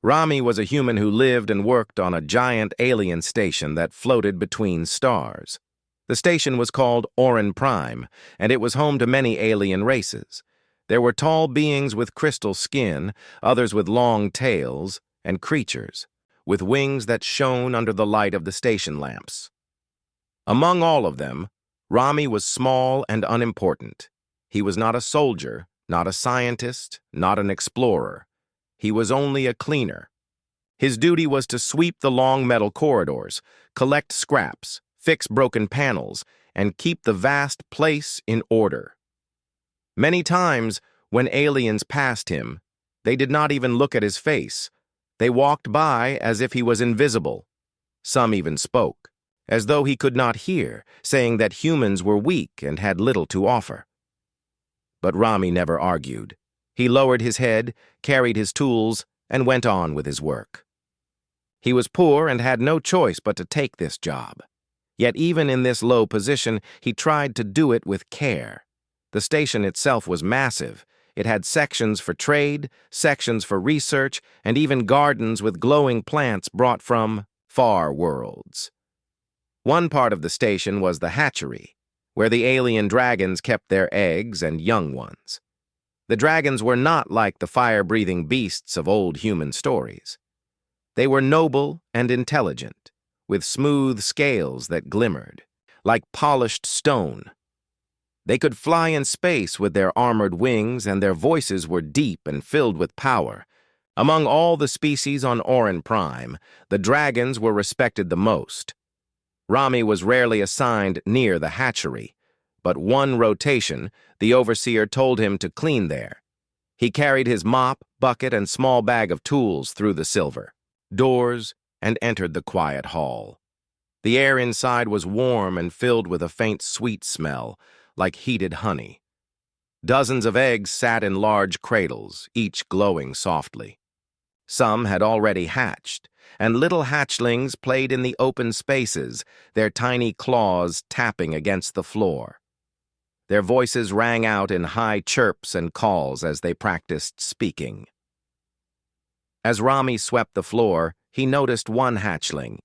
Rami was a human who lived and worked on a giant alien station that floated between stars. The station was called Orin Prime, and it was home to many alien races. There were tall beings with crystal skin, others with long tails, and creatures with wings that shone under the light of the station lamps. Among all of them, Rami was small and unimportant. He was not a soldier, not a scientist, not an explorer. He was only a cleaner. His duty was to sweep the long metal corridors, collect scraps, fix broken panels, and keep the vast place in order. Many times, when aliens passed him, they did not even look at his face. They walked by as if he was invisible. Some even spoke, as though he could not hear, saying that humans were weak and had little to offer. But Rami never argued. He lowered his head, carried his tools, and went on with his work. He was poor and had no choice but to take this job. Yet even in this low position, he tried to do it with care. The station itself was massive. It had sections for trade, sections for research, and even gardens with glowing plants brought from far worlds. One part of the station was the hatchery, where the alien dragons kept their eggs and young ones. The dragons were not like the fire-breathing beasts of old human stories. They were noble and intelligent, with smooth scales that glimmered, like polished stone. They could fly in space with their armored wings, and their voices were deep and filled with power. Among all the species on Orin Prime, the dragons were respected the most. Rami was rarely assigned near the hatchery, but one rotation, the overseer told him to clean there. He carried his mop, bucket, and small bag of tools through the silver doors and entered the quiet hall. The air inside was warm and filled with a faint sweet smell, like heated honey. Dozens of eggs sat in large cradles, each glowing softly. Some had already hatched, and little hatchlings played in the open spaces, their tiny claws tapping against the floor. Their voices rang out in high chirps and calls as they practiced speaking. As Rami swept the floor, he noticed one hatchling.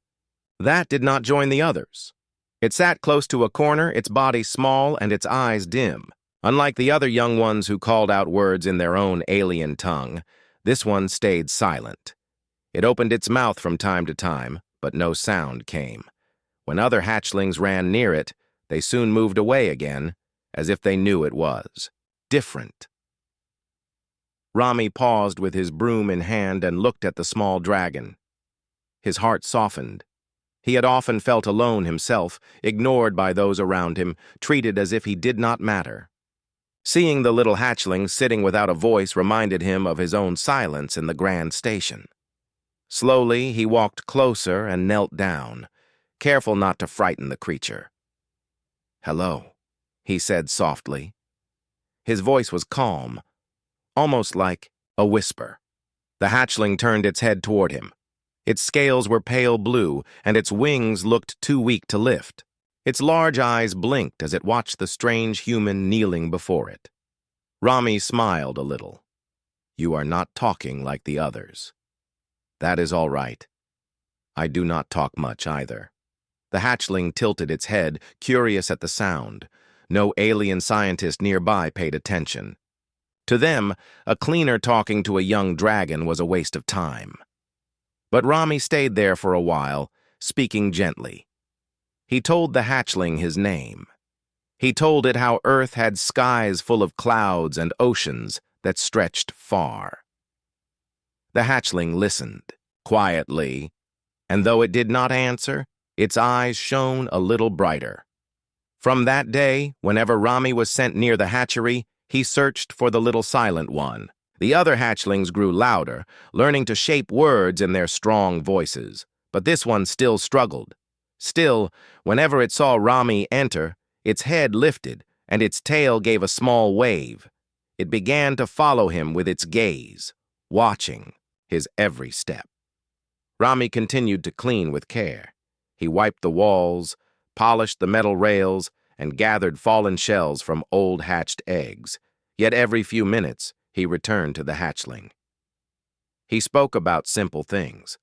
That did not join the others. It sat close to a corner, its body small and its eyes dim. Unlike the other young ones who called out words in their own alien tongue, this one stayed silent. It opened its mouth from time to time, but no sound came. When other hatchlings ran near it, they soon moved away again, as if they knew it was different. Rami paused with his broom in hand and looked at the small dragon. His heart softened. He had often felt alone himself, ignored by those around him, treated as if he did not matter. Seeing the little hatchling sitting without a voice reminded him of his own silence in the grand station. Slowly, he walked closer and knelt down, careful not to frighten the creature. "Hello," he said softly. His voice was calm, almost like a whisper. The hatchling turned its head toward him. Its scales were pale blue, and its wings looked too weak to lift. Its large eyes blinked as it watched the strange human kneeling before it. Rami smiled a little. "You are not talking like the others." "That is all right. I do not talk much either." The hatchling tilted its head, curious at the sound. No alien scientist nearby paid attention. To them, a cleaner talking to a young dragon was a waste of time. But Rami stayed there for a while, speaking gently. He told the hatchling his name. He told it how Earth had skies full of clouds and oceans that stretched far. The hatchling listened, quietly, and though it did not answer, its eyes shone a little brighter. From that day, whenever Rami was sent near the hatchery, he searched for the little silent one. The other hatchlings grew louder, learning to shape words in their strong voices, but this one still struggled. Still, whenever it saw Rami enter, its head lifted and its tail gave a small wave. It began to follow him with its gaze, watching his every step. Rami continued to clean with care. He wiped the walls, polished the metal rails, and gathered fallen shells from old hatched eggs. Yet every few minutes, he returned to the hatchling. He spoke about simple things,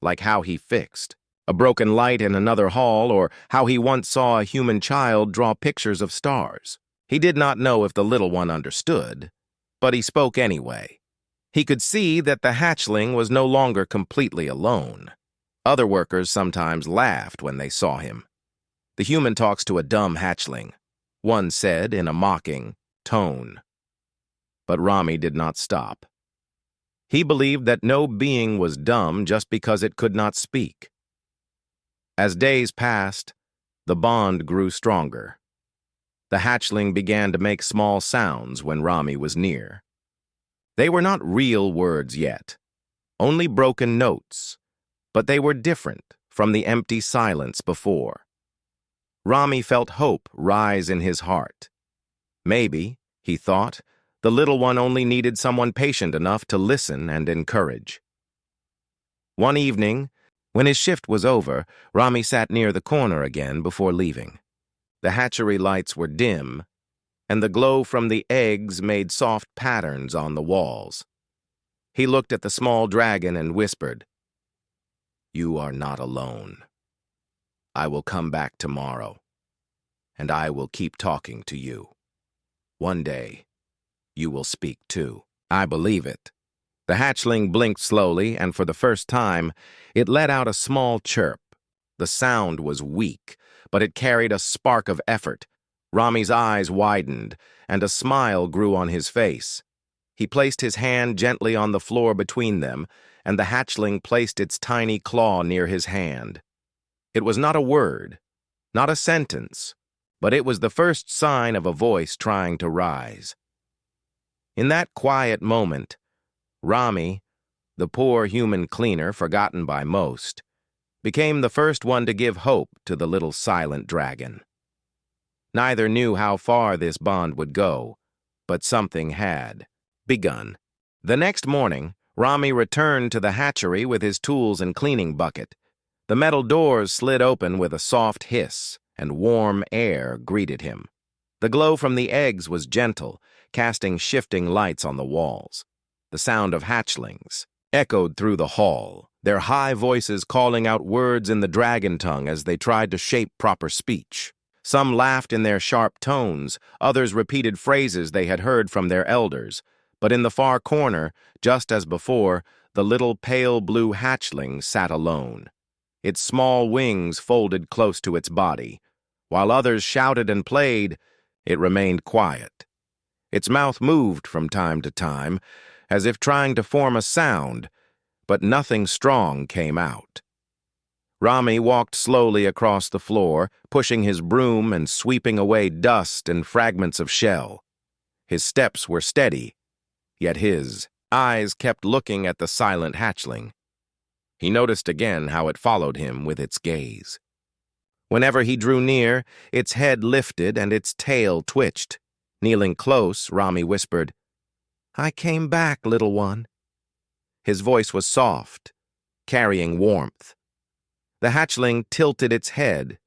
like how he fixed a broken light in another hall or how he once saw a human child draw pictures of stars. He did not know if the little one understood, but he spoke anyway. He could see that the hatchling was no longer completely alone. Other workers sometimes laughed when they saw him. "The human talks to a dumb hatchling," one said in a mocking tone. But Rami did not stop. He believed that no being was dumb just because it could not speak. As days passed, the bond grew stronger. The hatchling began to make small sounds when Rami was near. They were not real words yet, only broken notes, but they were different from the empty silence before. Rami felt hope rise in his heart. Maybe, he thought, the little one only needed someone patient enough to listen and encourage. One evening, when his shift was over, Rami sat near the corner again before leaving. The hatchery lights were dim, and the glow from the eggs made soft patterns on the walls. He looked at the small dragon and whispered, "You are not alone. I will come back tomorrow, and I will keep talking to you. One day, you will speak too." "I believe it." The hatchling blinked slowly, and for the first time, it let out a small chirp. The sound was weak, but it carried a spark of effort. Rami's eyes widened, and a smile grew on his face. He placed his hand gently on the floor between them, and the hatchling placed its tiny claw near his hand. It was not a word, not a sentence, but it was the first sign of a voice trying to rise. In that quiet moment, Rami, the poor human cleaner forgotten by most, became the first one to give hope to the little silent dragon. Neither knew how far this bond would go, but something had begun. The next morning, Rami returned to the hatchery with his tools and cleaning bucket. The metal doors slid open with a soft hiss, and warm air greeted him. The glow from the eggs was gentle, casting shifting lights on the walls. The sound of hatchlings echoed through the hall, their high voices calling out words in the dragon tongue as they tried to shape proper speech. Some laughed in their sharp tones, others repeated phrases they had heard from their elders. But in the far corner, just as before, the little pale blue hatchling sat alone. Its small wings folded close to its body. While others shouted and played, it remained quiet. Its mouth moved from time to time, as if trying to form a sound, but nothing strong came out. Rami walked slowly across the floor, pushing his broom and sweeping away dust and fragments of shell. His steps were steady, yet his eyes kept looking at the silent hatchling. He noticed again how it followed him with its gaze. Whenever he drew near, its head lifted and its tail twitched. Kneeling close, Rami whispered, "I came back, little one." His voice was soft, carrying warmth. The hatchling tilted its head,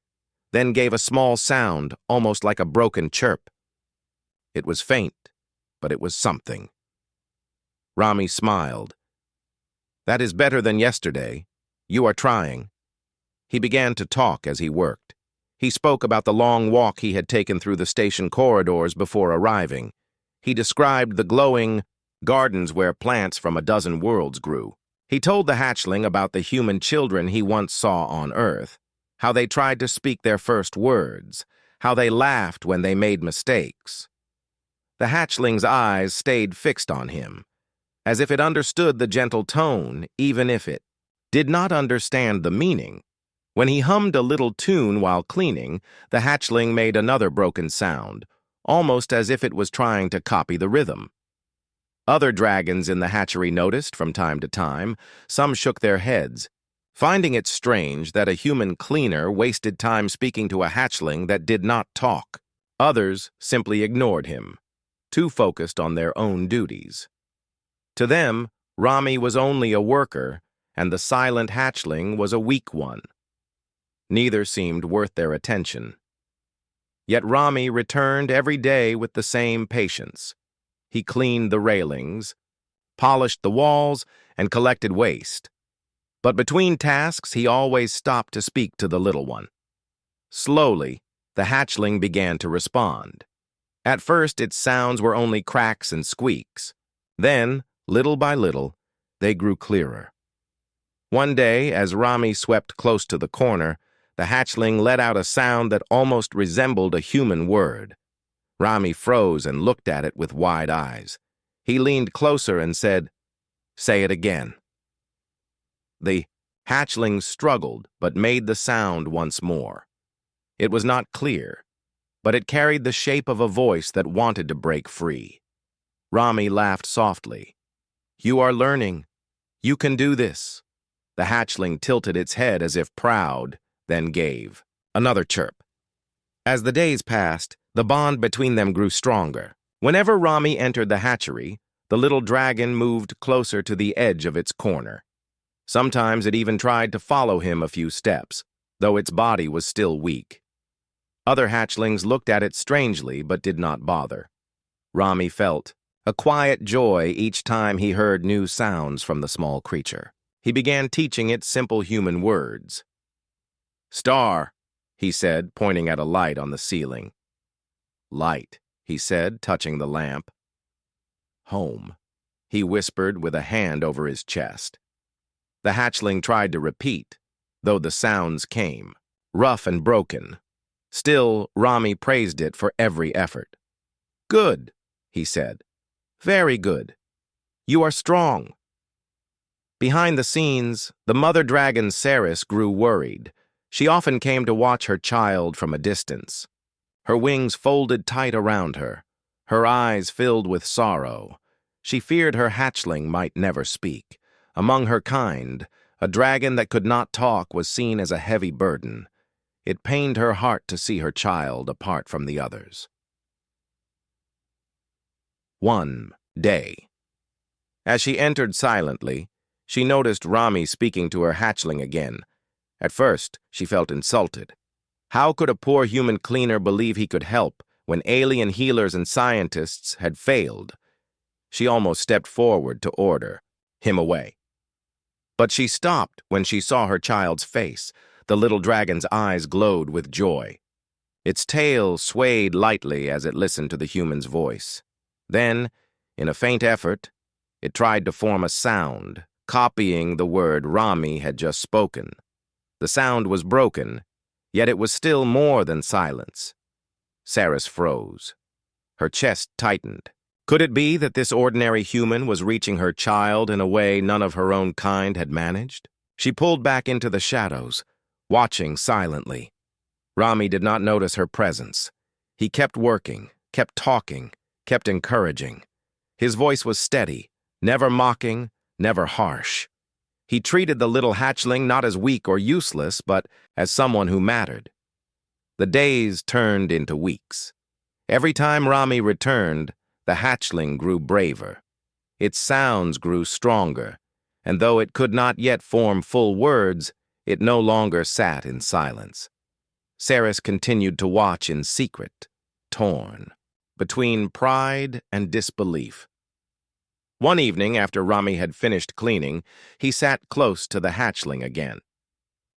then gave a small sound, almost like a broken chirp. It was faint, but it was something. Rami smiled. "That is better than yesterday. You are trying." He began to talk as he worked. He spoke about the long walk he had taken through the station corridors before arriving. He described the glowing gardens where plants from a dozen worlds grew. He told the hatchling about the human children he once saw on Earth, how they tried to speak their first words, how they laughed when they made mistakes. The hatchling's eyes stayed fixed on him, as if it understood the gentle tone, even if it did not understand the meaning. When he hummed a little tune while cleaning, the hatchling made another broken sound, almost as if it was trying to copy the rhythm. Other dragons in the hatchery noticed from time to time. Some shook their heads, finding it strange that a human cleaner wasted time speaking to a hatchling that did not talk. Others simply ignored him, too focused on their own duties. To them, Rami was only a worker, and the silent hatchling was a weak one. Neither seemed worth their attention. Yet Rami returned every day with the same patience. He cleaned the railings, polished the walls, and collected waste. But between tasks, he always stopped to speak to the little one. Slowly, the hatchling began to respond. At first, its sounds were only cracks and squeaks. Then, little by little, they grew clearer. One day, as Rami swept close to the corner, the hatchling let out a sound that almost resembled a human word. Rami froze and looked at it with wide eyes. He leaned closer and said, "Say it again." The hatchling struggled but made the sound once more. It was not clear, but it carried the shape of a voice that wanted to break free. Rami laughed softly. "You are learning. You can do this." The hatchling tilted its head as if proud, then gave another chirp. As the days passed, the bond between them grew stronger. Whenever Rami entered the hatchery, the little dragon moved closer to the edge of its corner. Sometimes it even tried to follow him a few steps, though its body was still weak. Other hatchlings looked at it strangely but did not bother. Rami felt a quiet joy each time he heard new sounds from the small creature. He began teaching it simple human words. "Star," he said, pointing at a light on the ceiling. "Light," he said, touching the lamp. "Home," he whispered with a hand over his chest. The hatchling tried to repeat, though the sounds came, rough and broken. Still, Rami praised it for every effort. "Good," he said. "Very good. You are strong." Behind the scenes, the mother dragon Ceres grew worried. She often came to watch her child from a distance. Her wings folded tight around her, her eyes filled with sorrow. She feared her hatchling might never speak. Among her kind, a dragon that could not talk was seen as a heavy burden. It pained her heart to see her child apart from the others. One day. As she entered silently, she noticed Rami speaking to her hatchling again. At first, she felt insulted. How could a poor human cleaner believe he could help when alien healers and scientists had failed? She almost stepped forward to order him away. But she stopped when she saw her child's face. The little dragon's eyes glowed with joy. Its tail swayed lightly as it listened to the human's voice. Then, in a faint effort, it tried to form a sound, copying the word Rami had just spoken. The sound was broken, yet it was still more than silence. Ceres froze. Her chest tightened. Could it be that this ordinary human was reaching her child in a way none of her own kind had managed? She pulled back into the shadows, watching silently. Rami did not notice her presence. He kept working, kept talking, kept encouraging. His voice was steady, never mocking, never harsh. He treated the little hatchling not as weak or useless, but as someone who mattered. The days turned into weeks. Every time Rami returned, the hatchling grew braver. Its sounds grew stronger, and though it could not yet form full words, it no longer sat in silence. Ceres continued to watch in secret, torn between pride and disbelief. One evening, after Rami had finished cleaning, he sat close to the hatchling again.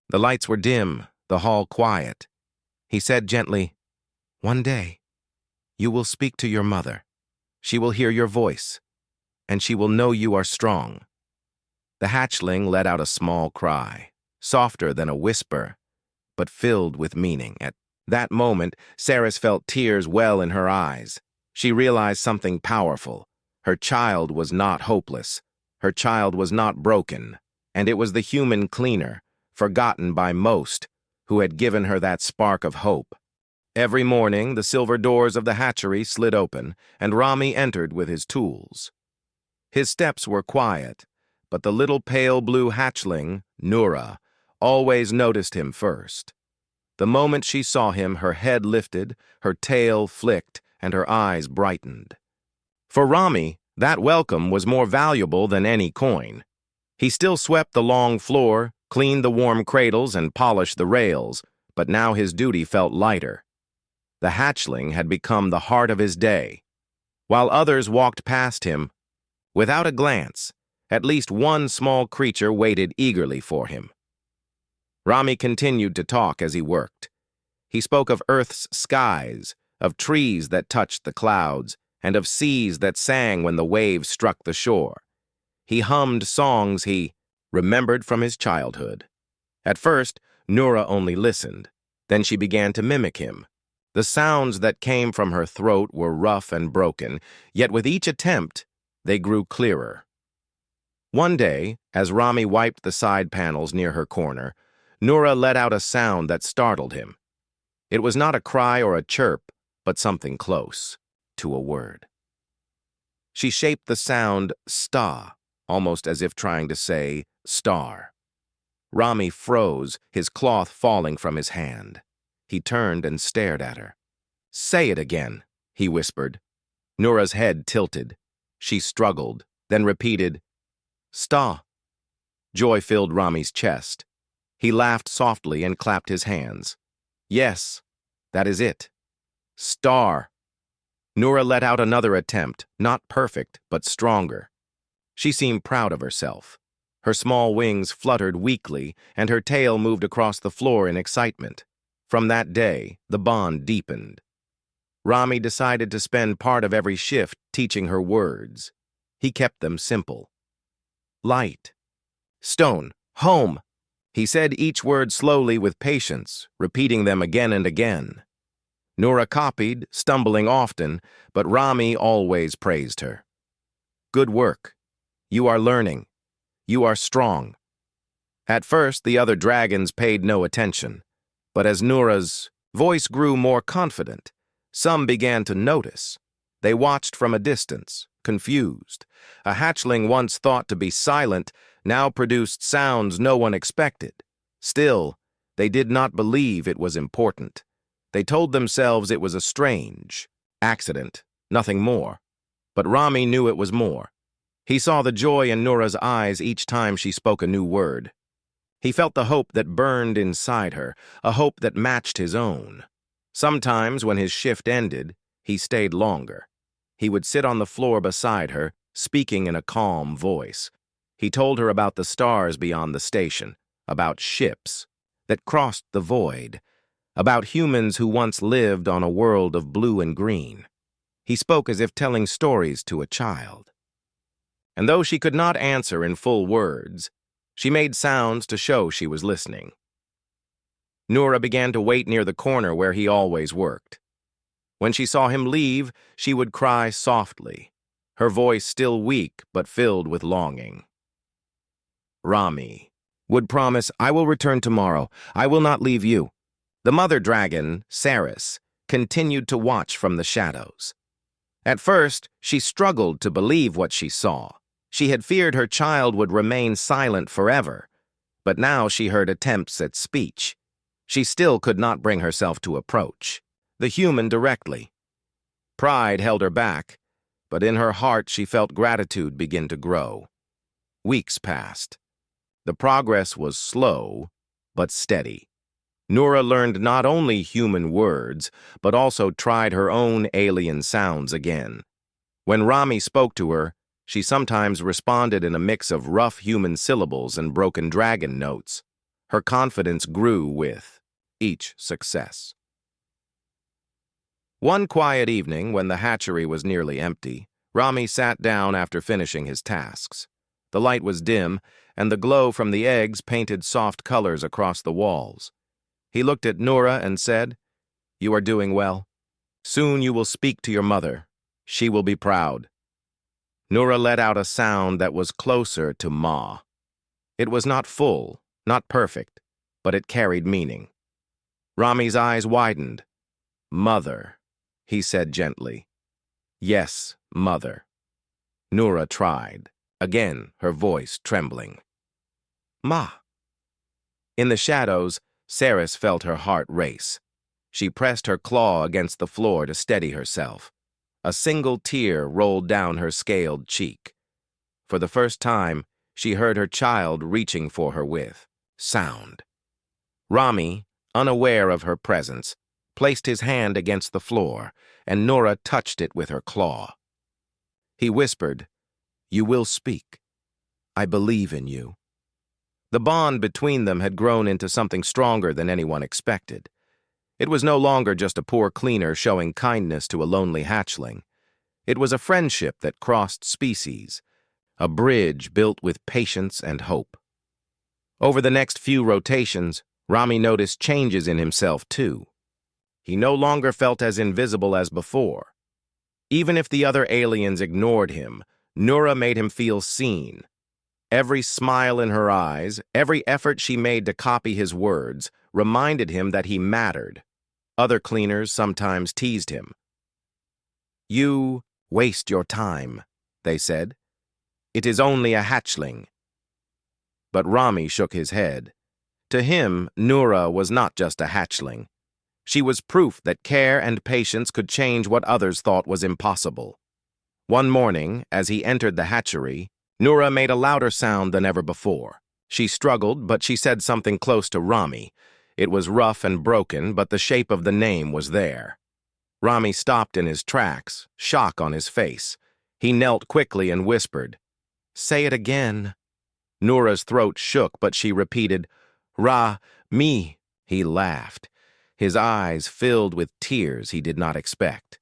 The lights were dim, the hall quiet. He said gently, "One day, you will speak to your mother. She will hear your voice, and she will know you are strong." The hatchling let out a small cry, softer than a whisper, but filled with meaning. At that moment, Ceres felt tears well in her eyes. She realized something powerful. Her child was not hopeless. Her child was not broken. And it was the human cleaner, forgotten by most, who had given her that spark of hope. Every morning, the silver doors of the hatchery slid open, and Rami entered with his tools. His steps were quiet, but the little pale blue hatchling, Nura, always noticed him first. The moment she saw him, her head lifted, her tail flicked, and her eyes brightened. For Rami, that welcome was more valuable than any coin. He still swept the long floor, cleaned the warm cradles, and polished the rails, but now his duty felt lighter. The hatchling had become the heart of his day. While others walked past him, without a glance, At least one small creature waited eagerly for him. Rami continued to talk as he worked. He spoke of Earth's skies, of trees that touched the clouds, and of seas that sang when the waves struck the shore. He hummed songs he remembered from his childhood. At first, Noura only listened. Then she began to mimic him. The sounds that came from her throat were rough and broken, yet with each attempt, they grew clearer. One day, as Rami wiped the side panels near her corner, Noura let out a sound that startled him. It was not a cry or a chirp, but something close to a word. She shaped the sound sta, almost as if trying to say star. Rami froze, his cloth falling from his hand. He turned and stared at her. "Say it again," he whispered. Noura's head tilted. She struggled, then repeated, "Sta." Joy filled Rami's chest. He laughed softly and clapped his hands. "Yes, that is it. Star." Noura let out another attempt, not perfect, but stronger. She seemed proud of herself. Her small wings fluttered weakly, and her tail moved across the floor in excitement. From that day, the bond deepened. Rami decided to spend part of every shift teaching her words. He kept them simple. Light. Stone. Home. He said each word slowly with patience, repeating them again and again. Noura copied, stumbling often, but Rami always praised her. "Good work. You are learning. You are strong." At first, the other dragons paid no attention, but as Noura's voice grew more confident, some began to notice. They watched from a distance, confused. A hatchling once thought to be silent now produced sounds no one expected. Still, they did not believe it was important. They told themselves it was a strange accident, nothing more. But Rami knew it was more. He saw the joy in Noura's eyes each time she spoke a new word. He felt the hope that burned inside her, a hope that matched his own. Sometimes, when his shift ended, he stayed longer. He would sit on the floor beside her, speaking in a calm voice. He told her about the stars beyond the station, about ships that crossed the void, about humans who once lived on a world of blue and green. He spoke as if telling stories to a child. And though she could not answer in full words, she made sounds to show she was listening. Noura began to wait near the corner where he always worked. When she saw him leave, she would cry softly, her voice still weak but filled with longing. Rami would promise, "I will return tomorrow. I will not leave you." The mother dragon, Saris, continued to watch from the shadows. At first, she struggled to believe what she saw. She had feared her child would remain silent forever, but now she heard attempts at speech. She still could not bring herself to approach the human directly. Pride held her back, but in her heart she felt gratitude begin to grow. Weeks passed. The progress was slow, but steady. Noura learned not only human words, but also tried her own alien sounds again. When Rami spoke to her, she sometimes responded in a mix of rough human syllables and broken dragon notes. Her confidence grew with each success. One quiet evening, when the hatchery was nearly empty, Rami sat down after finishing his tasks. The light was dim, and the glow from the eggs painted soft colors across the walls. He looked at Noura and said, "You are doing well. Soon you will speak to your mother. She will be proud." Noura let out a sound that was closer to ma. It was not full, not perfect, but it carried meaning. Rami's eyes widened. "Mother," he said gently. "Yes, mother." Noura tried, again her voice trembling. "Ma." In the shadows, Saris felt her heart race. She pressed her claw against the floor to steady herself. A single tear rolled down her scaled cheek. For the first time, she heard her child reaching for her with sound. Rami, unaware of her presence, placed his hand against the floor, and Noura touched it with her claw. He whispered, "You will speak." I believe in you." The bond between them had grown into something stronger than anyone expected. It was no longer just a poor cleaner showing kindness to a lonely hatchling. It was a friendship that crossed species, a bridge built with patience and hope. Over the next few rotations, Rami noticed changes in himself too. He no longer felt as invisible as before. Even if the other aliens ignored him, Nura made him feel seen. Every smile in her eyes, every effort she made to copy his words, reminded him that he mattered. Other cleaners sometimes teased him. "You waste your time," they said. "It is only a hatchling." But Rami shook his head. To him, Nura was not just a hatchling. She was proof that care and patience could change what others thought was impossible. One morning, as he entered the hatchery, Nura made a louder sound than ever before. She struggled, but she said something close to Rami. It was rough and broken, but the shape of the name was there. Rami stopped in his tracks, shock on his face. He knelt quickly and whispered, "Say it again." Nura's throat shook, but she repeated, "Me." He laughed. His eyes filled with tears he did not expect.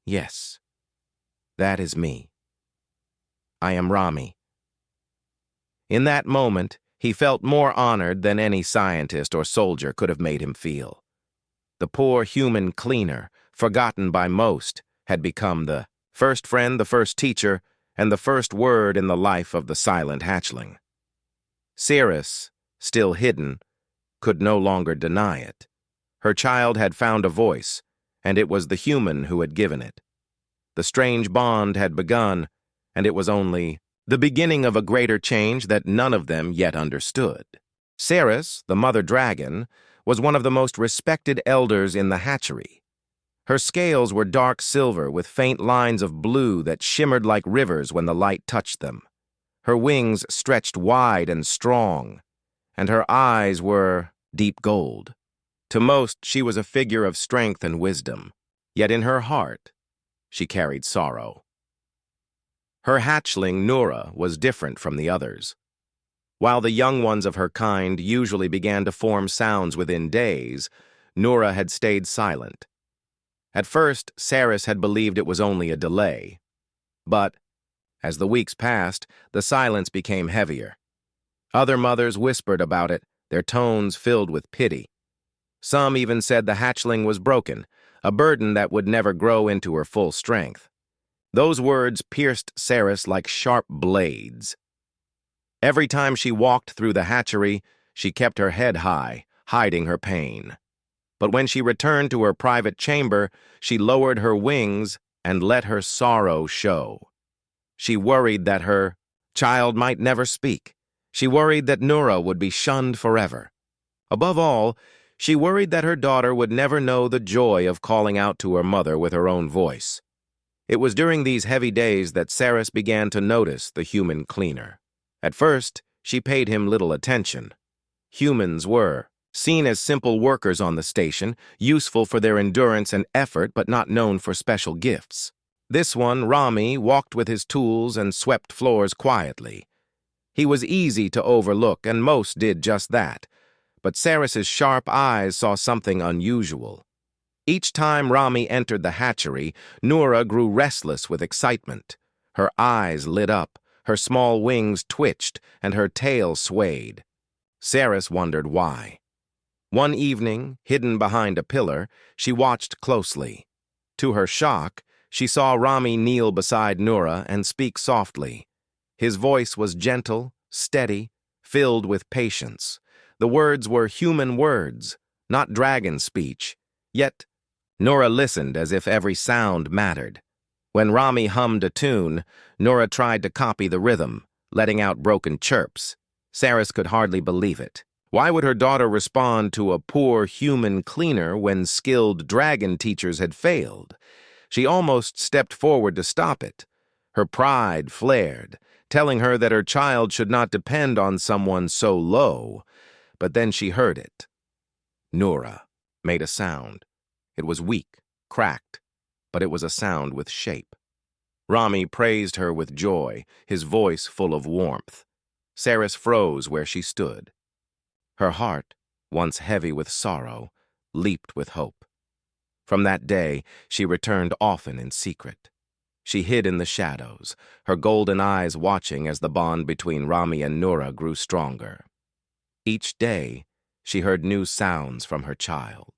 "Yes, that is me. I am Rami." In that moment, he felt more honored than any scientist or soldier could have made him feel. The poor human cleaner, forgotten by most, had become the first friend, the first teacher, and the first word in the life of the silent hatchling. Cirrus, still hidden, could no longer deny it. Her child had found a voice, and it was the human who had given it. The strange bond had begun, and it was only the beginning of a greater change that none of them yet understood. Cirrus, the mother dragon, was one of the most respected elders in the hatchery. Her scales were dark silver with faint lines of blue that shimmered like rivers when the light touched them. Her wings stretched wide and strong, and her eyes were deep gold. To most, she was a figure of strength and wisdom, yet in her heart, she carried sorrow. Her hatchling, Nura, was different from the others. While the young ones of her kind usually began to form sounds within days, Nura had stayed silent. At first, Cirrus had believed it was only a delay. But, as the weeks passed, the silence became heavier. Other mothers whispered about it, their tones filled with pity. Some even said the hatchling was broken, a burden that would never grow into her full strength. Those words pierced Cirrus like sharp blades. Every time she walked through the hatchery, she kept her head high, hiding her pain. But when she returned to her private chamber, she lowered her wings and let her sorrow show. She worried that her child might never speak. She worried that Nura would be shunned forever. Above all, she worried that her daughter would never know the joy of calling out to her mother with her own voice. It was during these heavy days that Cirrus began to notice the human cleaner. At first, she paid him little attention. Humans were seen as simple workers on the station, useful for their endurance and effort but not known for special gifts. This one, Rami, walked with his tools and swept floors quietly. He was easy to overlook, and most did just that. But Cirrus's sharp eyes saw something unusual. Each time Rami entered the hatchery, Nura grew restless with excitement. Her eyes lit up, her small wings twitched, and her tail swayed. Cirrus wondered why. One evening, hidden behind a pillar, she watched closely. To her shock, she saw Rami kneel beside Nura and speak softly. His voice was gentle, steady, filled with patience. The words were human words, not dragon speech. Yet, Nura listened as if every sound mattered. When Rami hummed a tune, Nura tried to copy the rhythm, letting out broken chirps. Cirrus could hardly believe it. Why would her daughter respond to a poor human cleaner when skilled dragon teachers had failed? She almost stepped forward to stop it. Her pride flared, telling her that her child should not depend on someone so low. But then she heard it. Nura made a sound. It was weak, cracked, but it was a sound with shape. Rami praised her with joy, his voice full of warmth. Saris froze where she stood. Her heart, once heavy with sorrow, leaped with hope. From that day, she returned often in secret. She hid in the shadows, her golden eyes watching as the bond between Rami and Nura grew stronger. Each day, she heard new sounds from her child.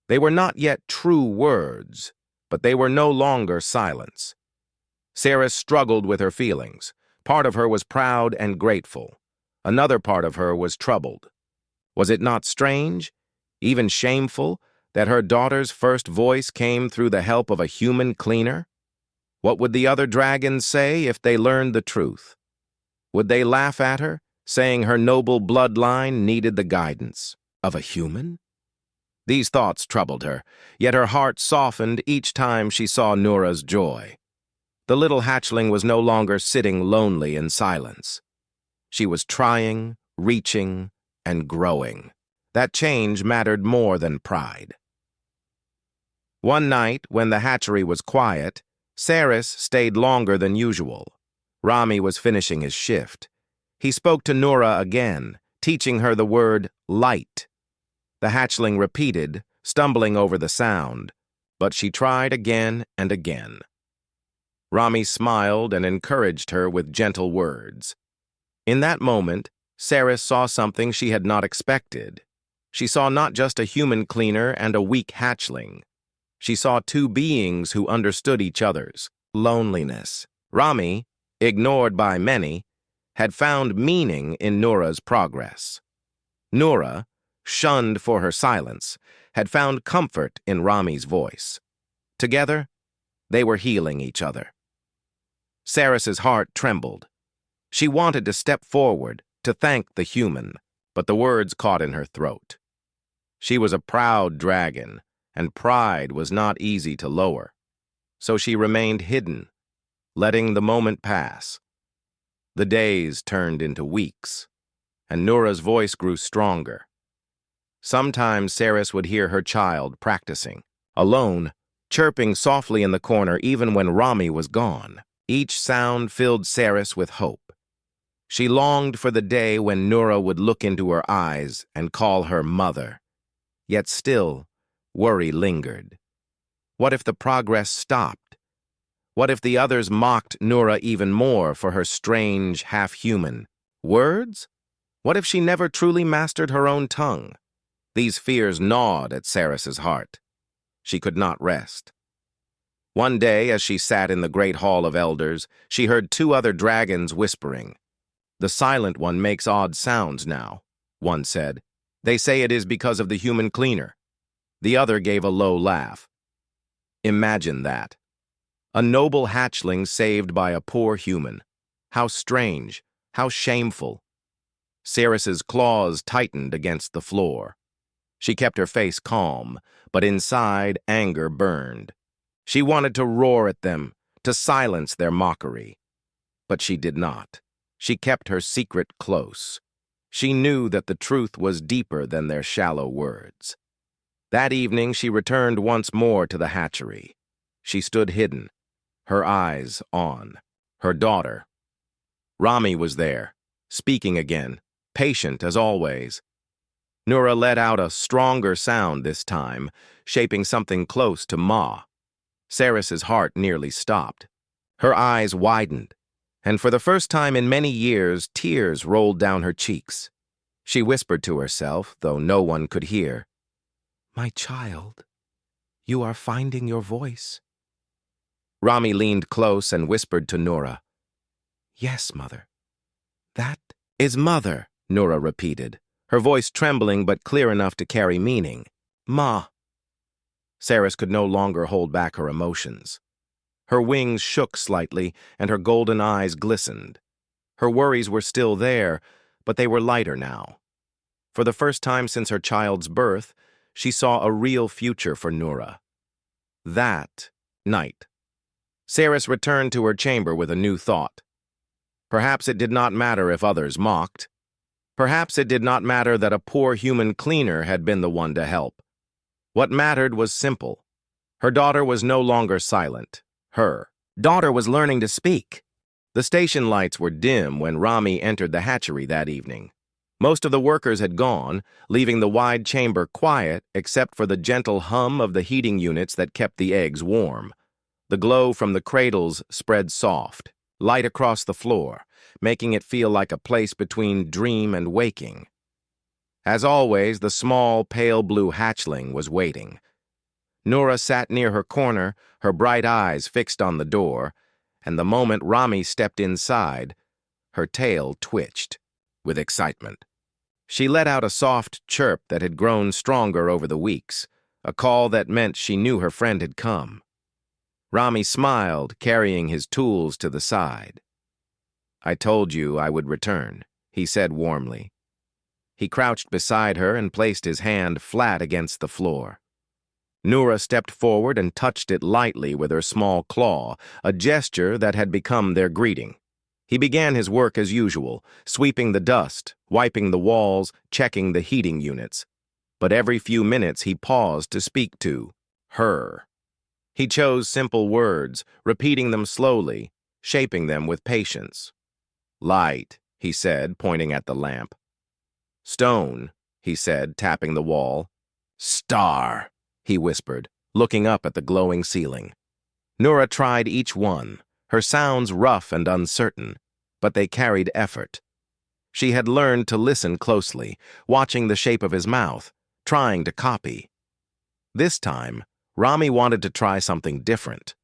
They were not yet true words, but they were no longer silence. Saris struggled with her feelings. Part of her was proud and grateful. Another part of her was troubled. Was it not strange, even shameful, that her daughter's first voice came through the help of a human cleaner? What would the other dragons say if they learned the truth? Would they laugh at her, saying her noble bloodline needed the guidance of a human? These thoughts troubled her, yet her heart softened each time she saw Nura's joy. The little hatchling was no longer sitting lonely in silence. She was trying, reaching, and growing. That change mattered more than pride. One night, when the hatchery was quiet, Saris stayed longer than usual. Rami was finishing his shift. He spoke to Nura again, teaching her the word light. The hatchling repeated, stumbling over the sound, but she tried again and again. Rami smiled and encouraged her with gentle words. In that moment, Saris saw something she had not expected. She saw not just a human cleaner and a weak hatchling. She saw two beings who understood each other's loneliness. Rami, ignored by many, had found meaning in Nura's progress. Nura, shunned for her silence, had found comfort in Rami's voice. Together, they were healing each other. Saris's heart trembled. She wanted to step forward, to thank the human, but the words caught in her throat. She was a proud dragon, and pride was not easy to lower. So she remained hidden, letting the moment pass. The days turned into weeks, and Nura's voice grew stronger. Sometimes Saris would hear her child practicing, alone, chirping softly in the corner even when Rami was gone. Each sound filled Saris with hope. She longed for the day when Nura would look into her eyes and call her mother. Yet still, worry lingered. What if the progress stopped? What if the others mocked Nura even more for her strange, half-human words? What if she never truly mastered her own tongue? These fears gnawed at Saris's heart. She could not rest. One day, as she sat in the great hall of elders, she heard two other dragons whispering. "The silent one makes odd sounds now," one said. "They say it is because of the human cleaner." The other gave a low laugh. Imagine that. A noble hatchling saved by a poor human. How strange, how shameful. Saris's claws tightened against the floor. She kept her face calm, but inside anger burned. She wanted to roar at them, to silence their mockery. But she did not. She kept her secret close. She knew that the truth was deeper than their shallow words. That evening she returned once more to the hatchery. She stood hidden, her eyes on. Her daughter. Rami was there, speaking again, patient as always. Nura let out a stronger sound this time, shaping something close to Ma. Saris's heart nearly stopped. Her eyes widened, and for the first time in many years, tears rolled down her cheeks. She whispered to herself, though no one could hear, "My child, you are finding your voice." Rami leaned close and whispered to Nura, "Yes, Mother." "That is Mother," Nura repeated, her voice trembling but clear enough to carry meaning. "Ma." Saris could no longer hold back her emotions. Her wings shook slightly, and her golden eyes glistened. Her worries were still there, but they were lighter now. For the first time since her child's birth, she saw a real future for Nura. That night, Saris returned to her chamber with a new thought. Perhaps it did not matter if others mocked. Perhaps it did not matter that a poor human cleaner had been the one to help. What mattered was simple. Her daughter was no longer silent. Her Daughter was learning to speak. The station lights were dim when Rami entered the hatchery that evening. Most of the workers had gone, leaving the wide chamber quiet except for the gentle hum of the heating units that kept the eggs warm. The glow from the cradles spread soft, light across the floor, making it feel like a place between dream and waking. As always, the small, pale blue hatchling was waiting. Noura sat near her corner, her bright eyes fixed on the door, and the moment Rami stepped inside, her tail twitched with excitement. She let out a soft chirp that had grown stronger over the weeks, a call that meant she knew her friend had come. Rami smiled, carrying his tools to the side. "I told you I would return," he said warmly. He crouched beside her and placed his hand flat against the floor. Noura stepped forward and touched it lightly with her small claw, a gesture that had become their greeting. He began his work as usual, sweeping the dust, wiping the walls, checking the heating units. But every few minutes he paused to speak to her. He chose simple words, repeating them slowly, shaping them with patience. "Light," he said, pointing at the lamp. "Stone," he said, tapping the wall. "Star," he whispered, looking up at the glowing ceiling. Noura tried each one, her sounds rough and uncertain, but they carried effort. She had learned to listen closely, watching the shape of his mouth, trying to copy. This time, Rami wanted to try something different.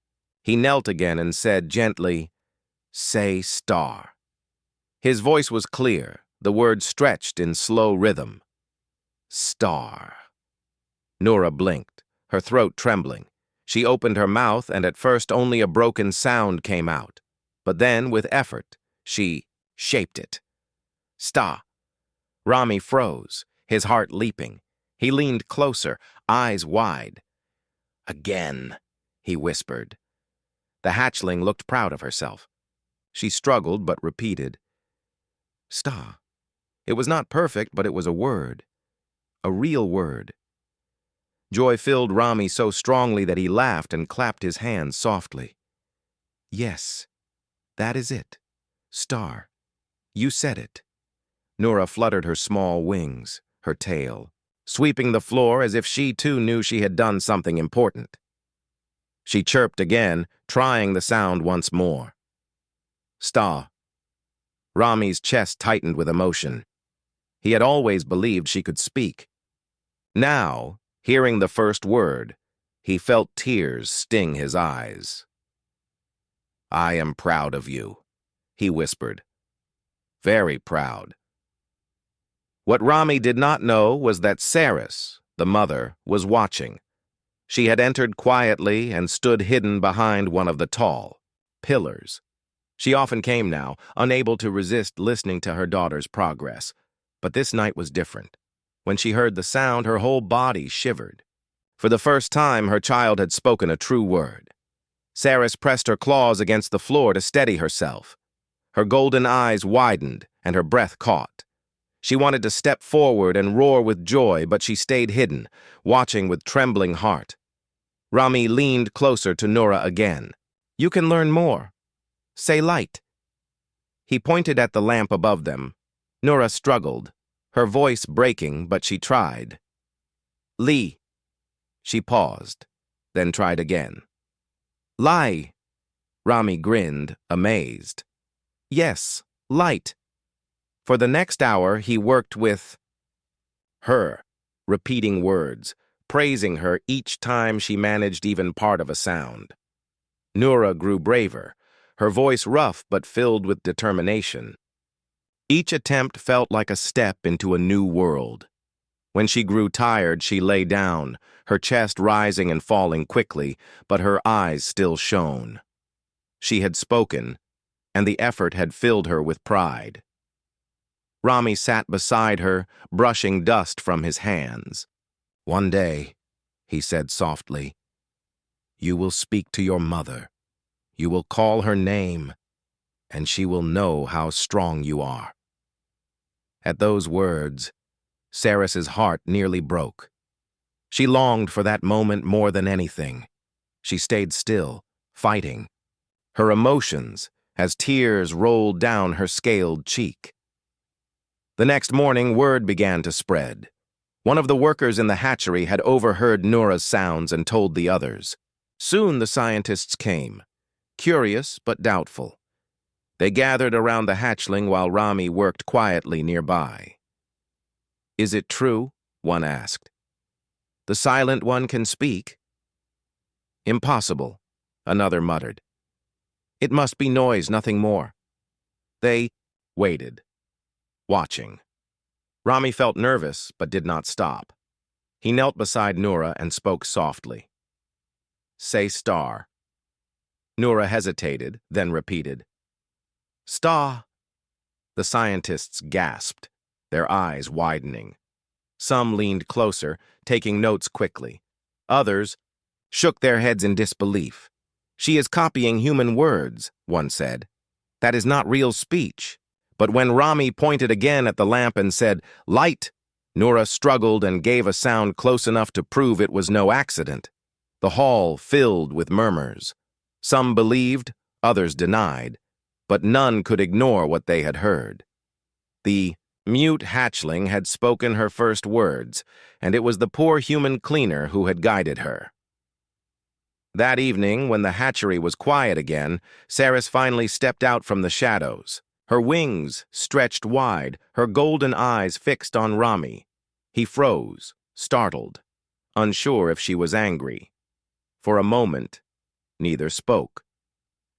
He knelt again and said gently, "Say star." His voice was clear, the words stretched in slow rhythm. Star. Noura blinked, her throat trembling. She opened her mouth, and at first only a broken sound came out. But then, with effort, she shaped it. Sta. Rami froze, his heart leaping. He leaned closer, eyes wide. "Again," he whispered. The hatchling looked proud of herself. She struggled but repeated. Sta. It was not perfect, but it was a word. A real word. Joy filled Rami so strongly that he laughed and clapped his hands softly. "Yes, that is it. Star. You said it." Noura fluttered her small wings, her tail, sweeping the floor as if she too knew she had done something important. She chirped again, trying the sound once more. Sta. Rami's chest tightened with emotion. He had always believed she could speak. Now, hearing the first word, he felt tears sting his eyes. "I am proud of you," he whispered. "Very proud." What Rami did not know was that Saris, the mother, was watching. She had entered quietly and stood hidden behind one of the tall pillars. She often came now, unable to resist listening to her daughter's progress. But this night was different. When she heard the sound, her whole body shivered. For the first time, her child had spoken a true word. Saris pressed her claws against the floor to steady herself. Her golden eyes widened, and her breath caught. She wanted to step forward and roar with joy, but she stayed hidden, watching with trembling heart. Rami leaned closer to Noura again. "You can learn more. Say light." He pointed at the lamp above them. Noura struggled, her voice breaking, but she tried. "Li." She paused, then tried again. "Lai." Rami grinned, amazed. "Yes, light." For the next hour, he worked with her, repeating words, praising her each time she managed even part of a sound. Noura grew braver, her voice rough but filled with determination. Each attempt felt like a step into a new world. When she grew tired, she lay down, her chest rising and falling quickly, but her eyes still shone. She had spoken, and the effort had filled her with pride. Rami sat beside her, brushing dust from his hands. "One day," he said softly, "you will speak to your mother. You will call her name, and she will know how strong you are." At those words, Saris's heart nearly broke. She longed for that moment more than anything. She stayed still, fighting. her emotions as tears rolled down her scaled cheek. The next morning, word began to spread. One of the workers in the hatchery had overheard Nora's sounds and told the others. Soon the scientists came, curious but doubtful. They gathered around the hatchling while Rami worked quietly nearby. "Is it true?" one asked. "The silent one can speak?" "Impossible," another muttered. "It must be noise, nothing more." They waited, watching. Rami felt nervous, but did not stop. He knelt beside Nora and spoke softly. "Say star." Nora hesitated, then repeated, "Star." The scientists gasped, their eyes widening. Some leaned closer, taking notes quickly. Others shook their heads in disbelief. "She is copying human words," one said. "That is not real speech." But when Rami pointed again at the lamp and said, "Light," Nora struggled and gave a sound close enough to prove it was no accident. The hall filled with murmurs. Some believed, others denied, but none could ignore what they had heard. The mute hatchling had spoken her first words, and it was the poor human cleaner who had guided her. That evening, when the hatchery was quiet again, Saris finally stepped out from the shadows. Her wings stretched wide, her golden eyes fixed on Rami. He froze, startled, unsure if she was angry. For a moment, neither spoke.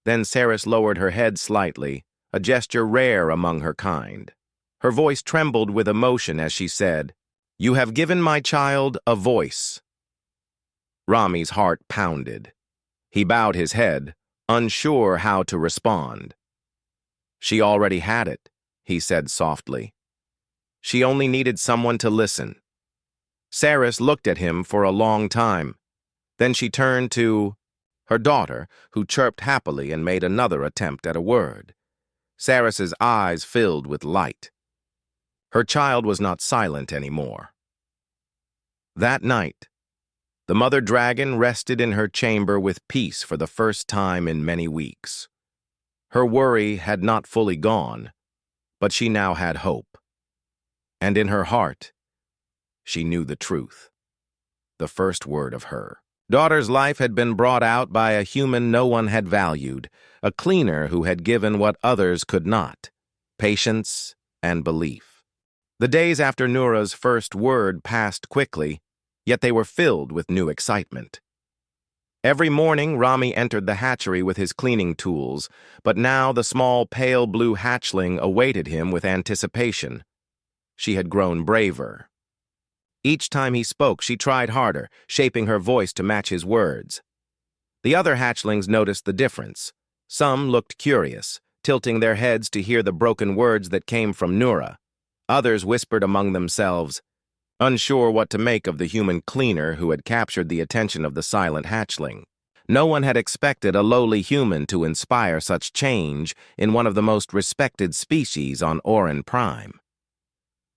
Then Saris lowered her head slightly, a gesture rare among her kind. Her voice trembled with emotion as she said, "You have given my child a voice." Rami's heart pounded. He bowed his head, unsure how to respond. "She already had it," he said softly. "She only needed someone to listen." Saris looked at him for a long time. Then she turned to her daughter, who chirped happily and made another attempt at a word. Saris's eyes filled with light. Her child was not silent anymore. That night, the mother dragon rested in her chamber with peace for the first time in many weeks. Her worry had not fully gone, but she now had hope. And in her heart, she knew the truth. The first word of her daughter's life had been brought out by a human no one had valued, a cleaner who had given what others could not, patience and belief. The days after Nora's first word passed quickly, yet they were filled with new excitement. Every morning, Rami entered the hatchery with his cleaning tools, but now the small pale blue hatchling awaited him with anticipation. She had grown braver. Each time he spoke, she tried harder, shaping her voice to match his words. The other hatchlings noticed the difference. Some looked curious, tilting their heads to hear the broken words that came from Nora. Others whispered among themselves, unsure what to make of the human cleaner who had captured the attention of the silent hatchling. No one had expected a lowly human to inspire such change in one of the most respected species on Orrin Prime.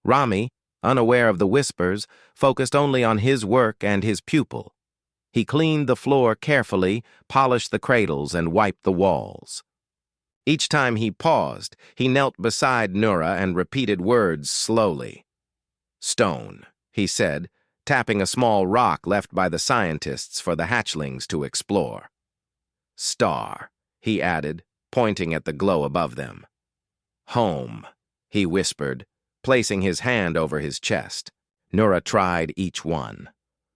Rami, unaware of the whispers, focused only on his work and his pupil. He cleaned the floor carefully, polished the cradles, and wiped the walls. Each time he paused, he knelt beside Nora and repeated words slowly. "Stone," he said, tapping a small rock left by the scientists for the hatchlings to explore. "Star," he added, pointing at the glow above them. "Home," he whispered, placing his hand over his chest. Nora tried each one.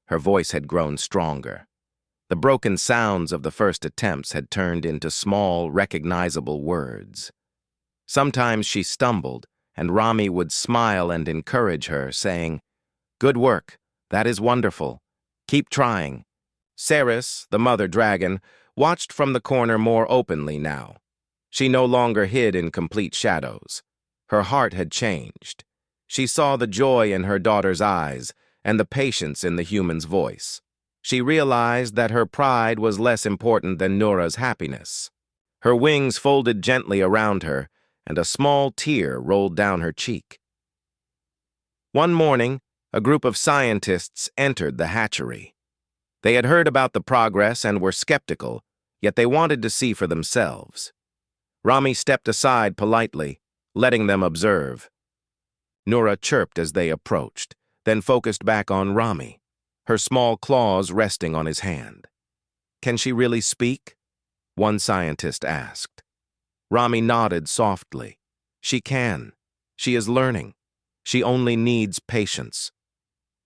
Her voice had grown stronger. The broken sounds of the first attempts had turned into small, recognizable words. Sometimes she stumbled, and Rami would smile and encourage her, saying, "Good work. That is wonderful. Keep trying." Saris, the mother dragon, watched from the corner more openly now. She no longer hid in complete shadows. Her heart had changed. She saw the joy in her daughter's eyes and the patience in the human's voice. She realized that her pride was less important than Nora's happiness. Her wings folded gently around her, and a small tear rolled down her cheek. One morning, a group of scientists entered the hatchery. They had heard about the progress and were skeptical, yet they wanted to see for themselves. Rami stepped aside politely, letting them observe. Noura chirped as they approached, then focused back on Rami, her small claws resting on his hand. "Can she really speak?" one scientist asked. Rami nodded softly. "She can. She is learning. She only needs patience."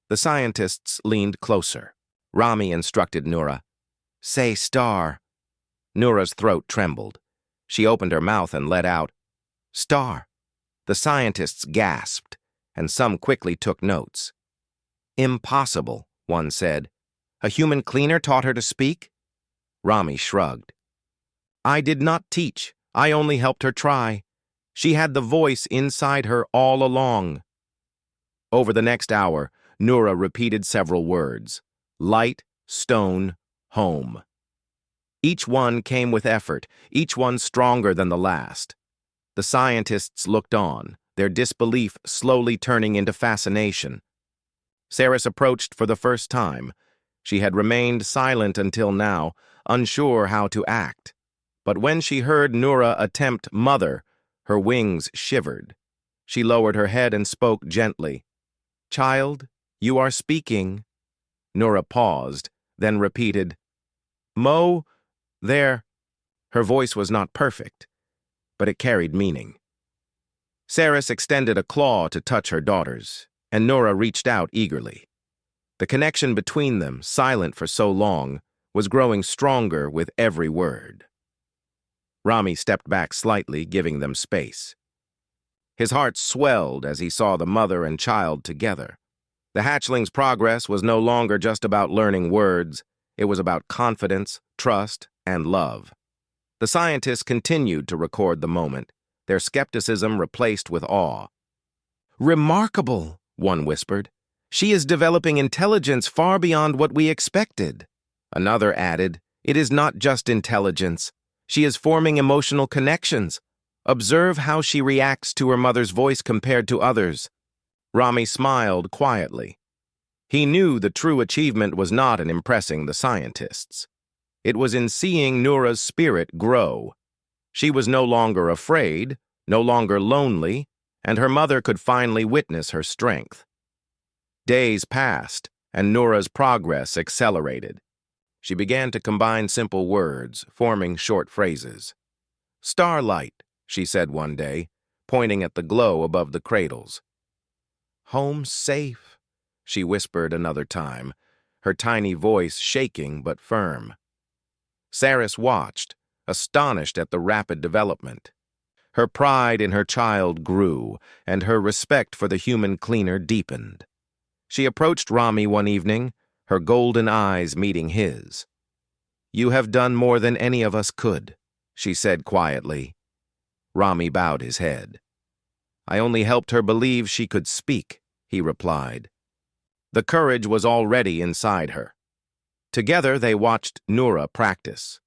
The scientists leaned closer. Rami instructed Noura, "Say star." Noura's throat trembled. She opened her mouth and let out, "Star." The scientists gasped, and some quickly took notes. "Impossible," one said. "A human cleaner taught her to speak?" Rami shrugged. "I did not teach. I only helped her try. She had the voice inside her all along." Over the next hour, Noura repeated several words: light, stone, home. Each one came with effort, each one stronger than the last. The scientists looked on, their disbelief slowly turning into fascination. Saris approached for the first time. She had remained silent until now, unsure how to act. But when she heard Noura attempt mother, her wings shivered. She lowered her head and spoke gently. "Child, you are speaking." Noura paused, then repeated, "Mo, there." Her voice was not perfect, but it carried meaning. Saris extended a claw to touch her daughter's, and Noura reached out eagerly. The connection between them, silent for so long, was growing stronger with every word. Rami stepped back slightly, giving them space. His heart swelled as he saw the mother and child together. The hatchling's progress was no longer just about learning words. It was about confidence, trust, and love. The scientists continued to record the moment, their skepticism replaced with awe. "Remarkable," one whispered. "She is developing intelligence far beyond what we expected." Another added, "It is not just intelligence. She is forming emotional connections. Observe how she reacts to her mother's voice compared to others." Rami smiled quietly. He knew the true achievement was not in impressing the scientists. It was in seeing Noura's spirit grow. She was no longer afraid, no longer lonely, and her mother could finally witness her strength. Days passed, and Noura's progress accelerated. She began to combine simple words, forming short phrases. "Starlight," she said one day, pointing at the glow above the cradles. "Home safe," she whispered another time, her tiny voice shaking but firm. Saris watched, astonished at the rapid development. Her pride in her child grew, and her respect for the human cleaner deepened. She approached Rami one evening, her golden eyes meeting his. "You have done more than any of us could," she said quietly. Rami bowed his head. "I only helped her believe she could speak," he replied. The courage was already inside her. Together they watched Noura practice.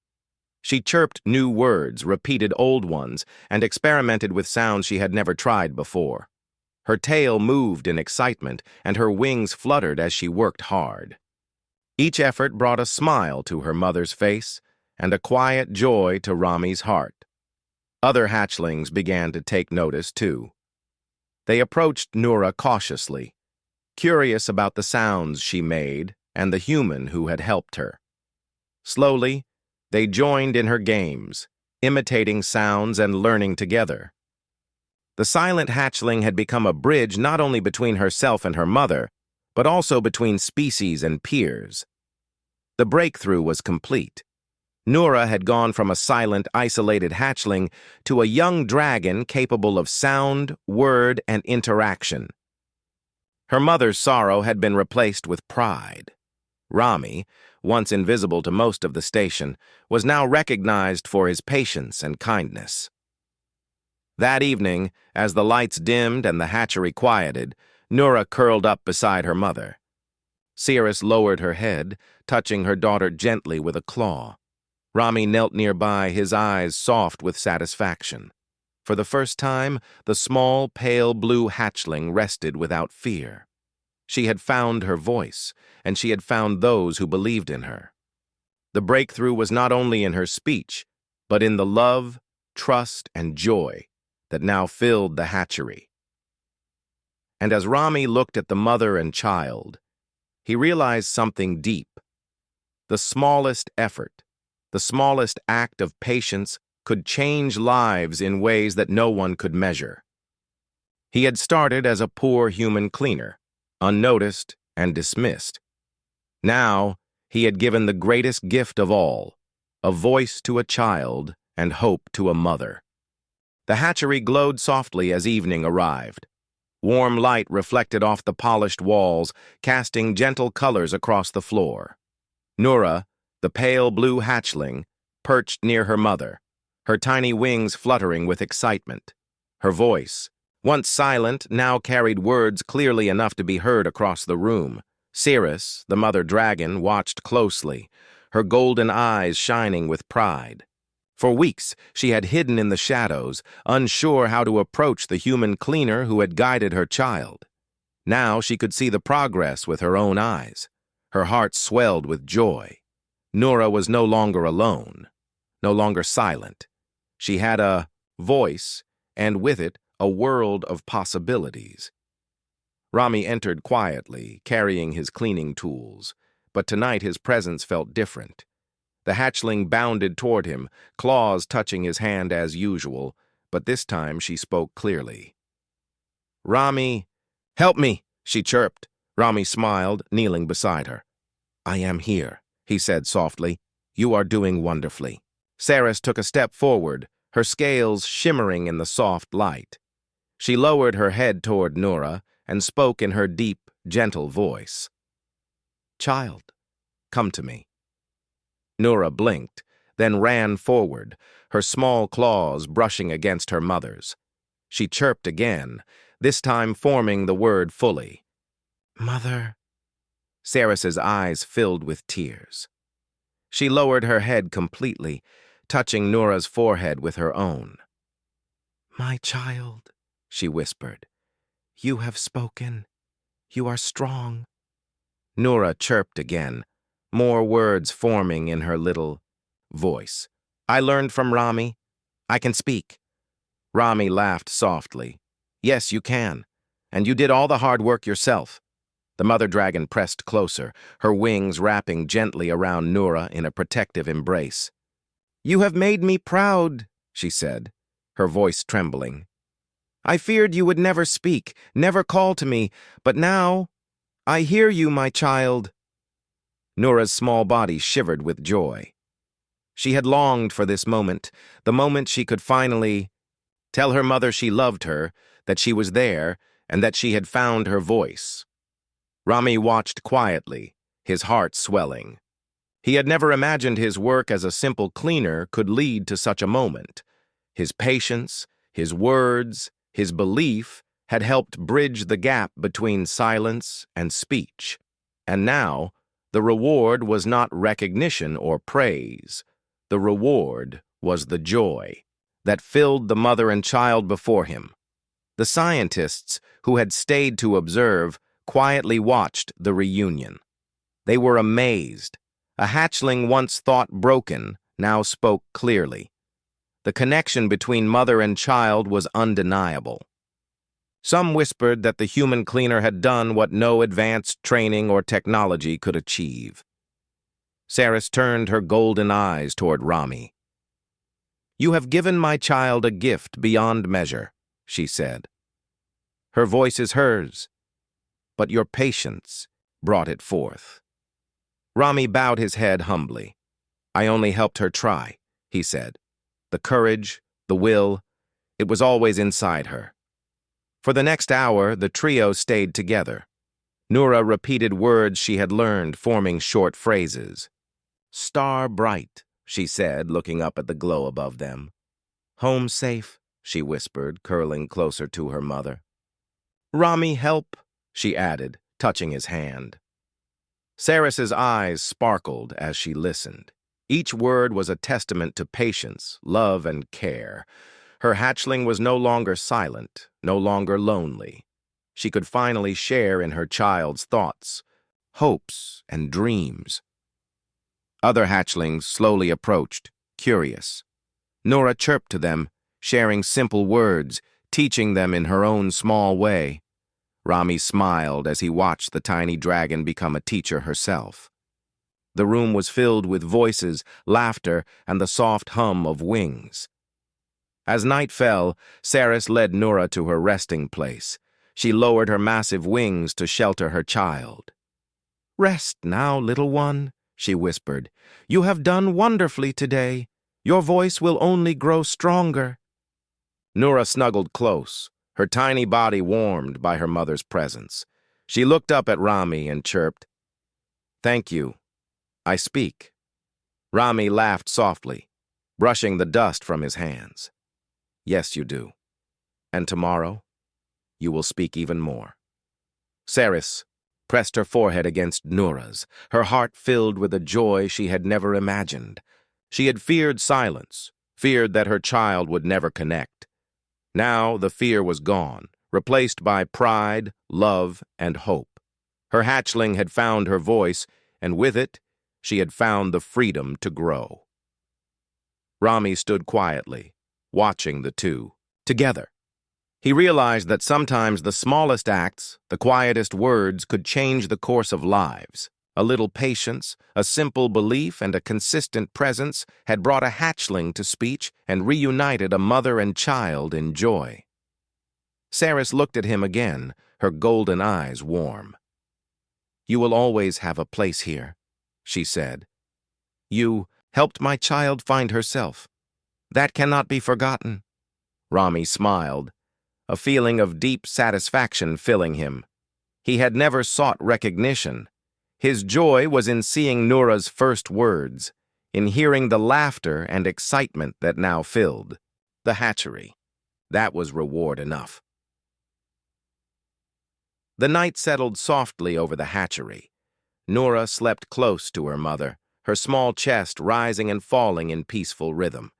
She chirped new words, repeated old ones, and experimented with sounds she had never tried before. Her tail moved in excitement, and her wings fluttered as she worked hard. Each effort brought a smile to her mother's face and a quiet joy to Rami's heart. Other hatchlings began to take notice, too. They approached Noura cautiously, curious about the sounds she made and the human who had helped her. Slowly, they joined in her games, imitating sounds and learning together. The silent hatchling had become a bridge not only between herself and her mother, but also between species and peers. The breakthrough was complete. Noura had gone from a silent, isolated hatchling to a young dragon capable of sound, word, and interaction. Her mother's sorrow had been replaced with pride. Rami, once invisible to most of the station, was now recognized for his patience and kindness. That evening, as the lights dimmed and the hatchery quieted, Noura curled up beside her mother. Saris lowered her head, touching her daughter gently with a claw. Rami knelt nearby, his eyes soft with satisfaction. For the first time, the small, pale blue hatchling rested without fear. She had found her voice, and she had found those who believed in her. The breakthrough was not only in her speech, but in the love, trust, and joy that now filled the hatchery. And as Rami looked at the mother and child, he realized something deep. The smallest effort, the smallest act of patience could change lives in ways that no one could measure. He had started as a poor human cleaner, unnoticed and dismissed. Now, he had given the greatest gift of all, a voice to a child and hope to a mother. The hatchery glowed softly as evening arrived. Warm light reflected off the polished walls, casting gentle colors across the floor. Nura, the pale blue hatchling, perched near her mother, her tiny wings fluttering with excitement. Her voice, once silent, now carried words clearly enough to be heard across the room. Cirrus, the mother dragon, watched closely, her golden eyes shining with pride. For weeks, she had hidden in the shadows, unsure how to approach the human cleaner who had guided her child. Now she could see the progress with her own eyes. Her heart swelled with joy. Nura was no longer alone, no longer silent. She had a voice, and with it, a world of possibilities. Rami entered quietly, carrying his cleaning tools, but tonight his presence felt different. The hatchling bounded toward him, claws touching his hand as usual, but this time she spoke clearly. "Rami, help me," she chirped. Rami smiled, kneeling beside her. "I am here," he said softly. "You are doing wonderfully." Saris took a step forward, her scales shimmering in the soft light. She lowered her head toward Nura and spoke in her deep, gentle voice. "Child, come to me." Nura blinked, then ran forward, her small claws brushing against her mother's. She chirped again, this time forming the word fully. "Mother." Saris's eyes filled with tears. She lowered her head completely, touching Nura's forehead with her own. "My child," she whispered, "you have spoken. You are strong." Nura chirped again, more words forming in her little voice. "I learned from Rami. I can speak." Rami laughed softly. "Yes, you can. And you did all the hard work yourself." The mother dragon pressed closer, her wings wrapping gently around Nura in a protective embrace. "You have made me proud," she said, her voice trembling. "I feared you would never speak, never call to me, but now I hear you, my child." Nura's small body shivered with joy. She had longed for this moment, the moment she could finally tell her mother she loved her, that she was there, and that she had found her voice. Rami watched quietly, his heart swelling. He had never imagined his work as a simple cleaner could lead to such a moment. His patience, his words, his belief had helped bridge the gap between silence and speech. And now, the reward was not recognition or praise. The reward was the joy that filled the mother and child before him. The scientists, who had stayed to observe, quietly watched the reunion. They were amazed. A hatchling once thought broken now spoke clearly. The connection between mother and child was undeniable. Some whispered that the human cleaner had done what no advanced training or technology could achieve. Saris turned her golden eyes toward Rami. "You have given my child a gift beyond measure," she said. "Her voice is hers, but your patience brought it forth." Rami bowed his head humbly. "I only helped her try," he said. "The courage, the will, it was always inside her." For the next hour, the trio stayed together. Nura repeated words she had learned, forming short phrases. "Star bright," she said, looking up at the glow above them. "Home safe," she whispered, curling closer to her mother. "Rami, help," she added, touching his hand. Saris's eyes sparkled as she listened. Each word was a testament to patience, love, and care. Her hatchling was no longer silent, no longer lonely. She could finally share in her child's thoughts, hopes, and dreams. Other hatchlings slowly approached, curious. Nora chirped to them, sharing simple words, teaching them in her own small way. Rami smiled as he watched the tiny dragon become a teacher herself. The room was filled with voices, laughter, and the soft hum of wings. As night fell, Saris led Nora to her resting place. She lowered her massive wings to shelter her child. "Rest now, little one," she whispered. "You have done wonderfully today. Your voice will only grow stronger." Nora snuggled close, her tiny body warmed by her mother's presence. She looked up at Rami and chirped, "Thank you. I speak." Rami laughed softly, brushing the dust from his hands. "Yes, you do. And tomorrow, you will speak even more." Saris pressed her forehead against Nora's, her heart filled with a joy she had never imagined. She had feared silence, feared that her child would never connect. Now the fear was gone, replaced by pride, love, and hope. Her hatchling had found her voice, and with it, she had found the freedom to grow. Rami stood quietly, watching the two, together. He realized that sometimes the smallest acts, the quietest words could change the course of lives. A little patience, a simple belief, and a consistent presence had brought a hatchling to speech and reunited a mother and child in joy. Saris looked at him again, her golden eyes warm. "You will always have a place here," she said. "You helped my child find herself. That cannot be forgotten." Rami smiled, a feeling of deep satisfaction filling him. He had never sought recognition. His joy was in seeing Nora's first words, in hearing the laughter and excitement that now filled the hatchery. That was reward enough. The night settled softly over the hatchery. Nora slept close to her mother, her small chest rising and falling in peaceful rhythm.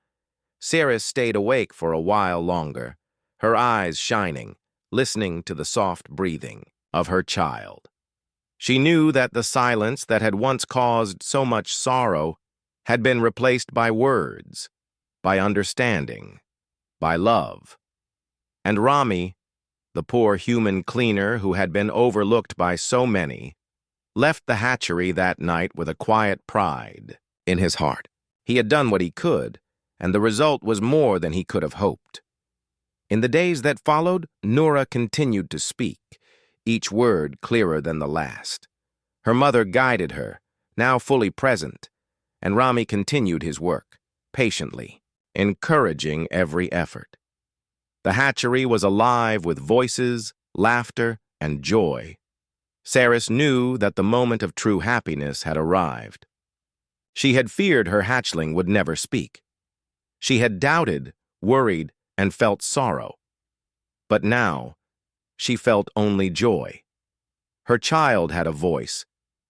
Saris stayed awake for a while longer, her eyes shining, listening to the soft breathing of her child. She knew that the silence that had once caused so much sorrow had been replaced by words, by understanding, by love. And Rami, the poor human cleaner who had been overlooked by so many, left the hatchery that night with a quiet pride in his heart. He had done what he could, and the result was more than he could have hoped. In the days that followed, Nora continued to speak, each word clearer than the last. Her mother guided her, now fully present, and Rami continued his work, patiently, encouraging every effort. The hatchery was alive with voices, laughter, and joy. Saris knew that the moment of true happiness had arrived. She had feared her hatchling would never speak. She had doubted, worried, and felt sorrow. But now, she felt only joy. Her child had a voice.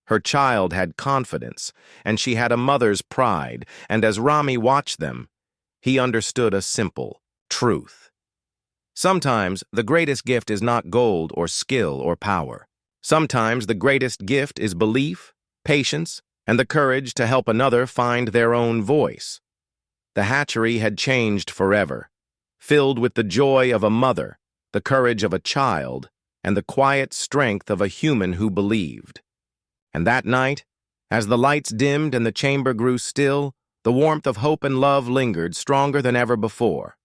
Her child had confidence, and she had a mother's pride, and as Rami watched them, he understood a simple truth. Sometimes the greatest gift is not gold or skill or power. Sometimes the greatest gift is belief, patience, and the courage to help another find their own voice. The hatchery had changed forever, filled with the joy of a mother, the courage of a child, and the quiet strength of a human who believed. And that night, as the lights dimmed and the chamber grew still, the warmth of hope and love lingered stronger than ever before.